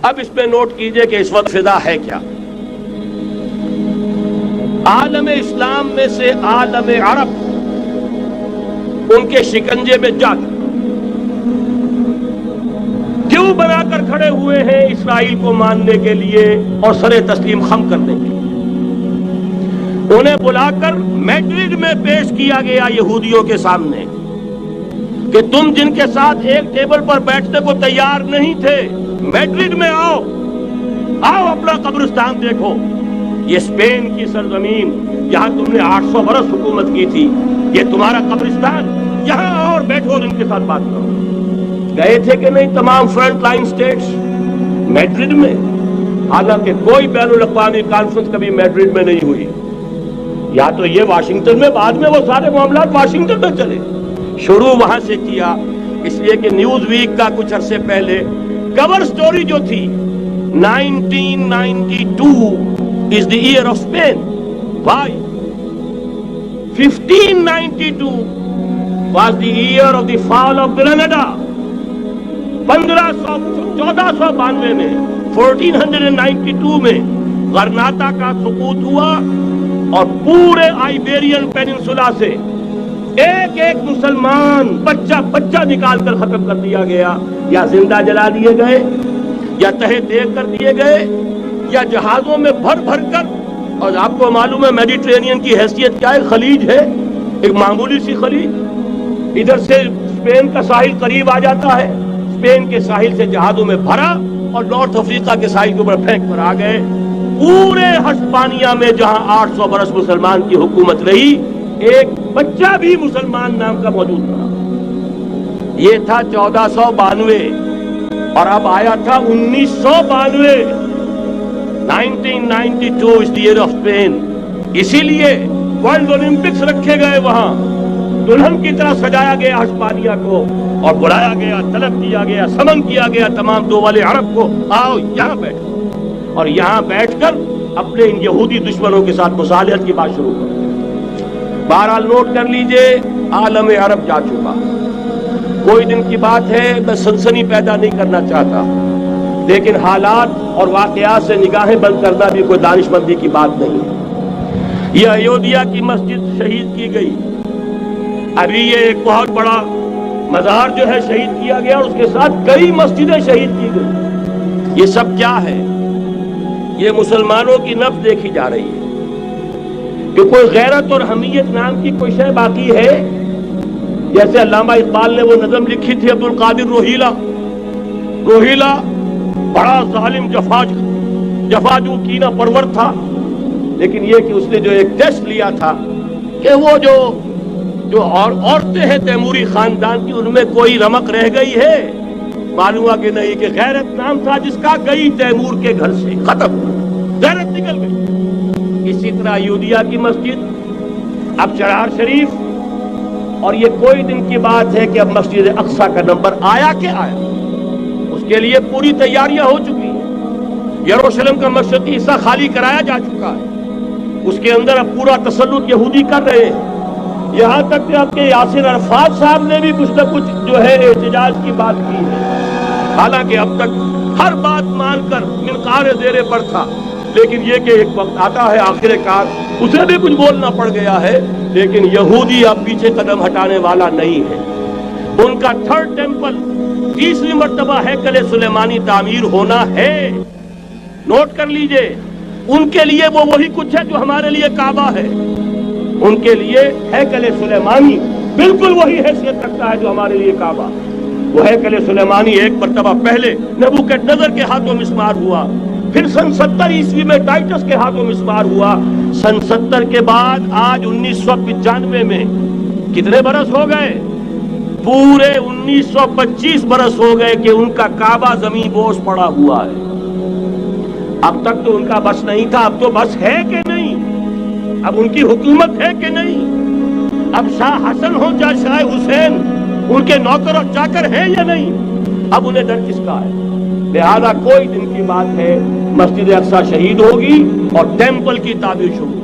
اب اس پہ نوٹ کیجئے کہ اس وقت فضا ہے کیا. عالم اسلام میں سے عالم عرب ان کے شکنجے میں جا کر کیوں بنا کر کھڑے ہوئے ہیں اسرائیل کو ماننے کے لیے اور سر تسلیم خم کرنے کے لیے. انہیں بلا کر میڈرڈ میں پیش کیا گیا یہودیوں کے سامنے کہ تم جن کے ساتھ ایک ٹیبل پر بیٹھنے کو تیار نہیں تھے، میڈرڈ میں آؤ، آؤ اپنا قبرستان دیکھو. یہ اسپین کی سرزمین جہاں تم نے 800 برس حکومت کی تھی، یہ تمہارا قبرستان، یہاں آؤ اور بیٹھو اور ان کے ساتھ بات کرو. گئے تھے کہ نہیں تمام فرنٹ لائن سٹیٹس میڈرڈ میں؟ حالانکہ کوئی بین الاقوامی کانفرنس کبھی میڈرڈ میں نہیں ہوئی. یا تو یہ واشنگٹن میں، بعد میں وہ سارے معاملات واشنگٹن میں چلے. شروع وہاں سے کیا، اس لیے کہ نیوز ویک کا کچھ عرصے پہلے کور سٹوری جو تھی 1992 is the year of Spain. Why? 1592 was the year of the fall of Granada. 1492 میں 1492 میں غرناطہ کا سقوط ہوا اور پورے آئیبیرین پیننسولا سے ایک ایک مسلمان بچہ نکال کر ختم کر دیا گیا، یا زندہ جلا دیے گئے، یا تہہ دیگ کر دیے گئے، یا جہازوں میں بھر بھر کر. اور آپ کو معلوم ہے میڈیٹرینین کی حیثیت کیا ہے؟ خلیج ہے، ایک معمولی سی خلیج. ادھر سے اسپین کا ساحل قریب آ جاتا ہے، اسپین کے ساحل سے جہازوں میں بھرا اور نارتھ افریقہ کے ساحل کے اوپر پھینک کر آ گئے. پورے ہسپانیہ میں جہاں 800 برس مسلمان کی حکومت رہی، ایک بچہ بھی مسلمان نام کا موجود تھا. یہ تھا 1492 اور اب آیا تھا 1992. 1992 is the year of Spain. اسی لیے ورلڈ اولمپکس رکھے گئے وہاں، دلہن کی طرح سجایا گیا ہسپانیہ کو اور بلایا گیا، طلب کیا گیا، سمن کیا گیا تمام دو والے عرب کو، آؤ یہاں بیٹھو. اور یہاں بیٹھ کر اپنے ان یہودی دشمنوں کے ساتھ مصالحت کی بات شروع کر. بہرحال نوٹ کر لیجئے، عالم عرب جا چکا. کوئی دن کی بات ہے، میں سنسنی پیدا نہیں کرنا چاہتا، لیکن حالات اور واقعات سے نگاہیں بند کرنا بھی کوئی دانش مندی کی بات نہیں ہے. یہ ایودھیا کی مسجد شہید کی گئی، ابھی یہ ایک بہت بڑا مزار جو ہے شہید کیا گیا، اور اس کے ساتھ کئی مسجدیں شہید کی گئی. یہ سب کیا ہے؟ یہ مسلمانوں کی نفس دیکھی جا رہی ہے کہ کوئی غیرت اور حمیت نام کی کوئی شے باقی ہے. جیسے علامہ اقبال نے وہ نظم لکھی تھی عبد القادر روہیلا بڑا ظالم جفاجو کینہ پرور تھا، لیکن یہ کہ اس نے جو ایک ٹیسٹ لیا تھا کہ وہ جو عورتیں ہیں تیموری خاندان کی، ان میں کوئی رمق رہ گئی ہے؟ معلوم ہوا کہ نہیں، کہ غیرت نام تھا جس کا گئی تیمور کے گھر سے، ختم، غیرت نکل گئی. اسی طرح ایودھیا کی مسجد، اب چرار شریف، اور یہ کوئی دن کی بات ہے کہ اب مسجد اقصی کا نمبر آیا کہ آیا. اس کے لیے پوری تیاریاں ہو چکی ہیں. یروشلم کا مشرقی حصہ خالی کرایا جا چکا ہے، اس کے اندر اب پورا تسلط یہودی کر رہے ہیں. یہاں تک کہ آپ کے یاسر عرفات صاحب نے بھی کچھ نہ کچھ جو ہے احتجاج کی بات کی ہے، حالانکہ اب تک ہر بات مان کر منقار زیر پر تھا. لیکن یہ کہ ایک وقت آتا ہے آخر کار اسے بھی کچھ بولنا پڑ گیا ہے. لیکن یہودی اب پیچھے قدم ہٹانے والا نہیں ہے. ان کا تھرڈ ٹیمپل، تیسری مرتبہ ہیکل سلیمانی تعمیر ہونا ہے. نوٹ کر لیجئے، ان کے لیے وہ وہی کچھ ہے جو ہمارے لیے کعبہ ہے. ان کے لیے ہیکل سلیمانی بالکل وہی حیثیت رکھتا ہے جو ہمارے لیے کعبہ. وہ ہیکل سلیمانی ایک مرتبہ پہلے نبوکدنضر کے ہاتھوں مسمار ہوا، پھر سن 70 عیسوی میں ٹائٹس کے ہاتھوں مسمار ہوا. سن 70 کے بعد آج 1995 میں کتنے برس ہو گئے؟ پورے 1925 برس ہو گئے کہ ان کا کعبہ زمین بوس پڑا ہوا ہے. اب تک تو ان کا بس نہیں تھا، اب تو بس ہے کہ نہیں؟ اب ان کی حکومت ہے کہ نہیں؟ اب شاہ حسن ہو یا شاہ حسین، ان کے نوکر اور چاکر ہیں یا نہیں؟ اب انہیں ڈر کس کا ہے؟ لہذا کوئی دن کی بات ہے، مسجد اقصی شہید ہوگی اور ٹیمپل کی تعمیر شروع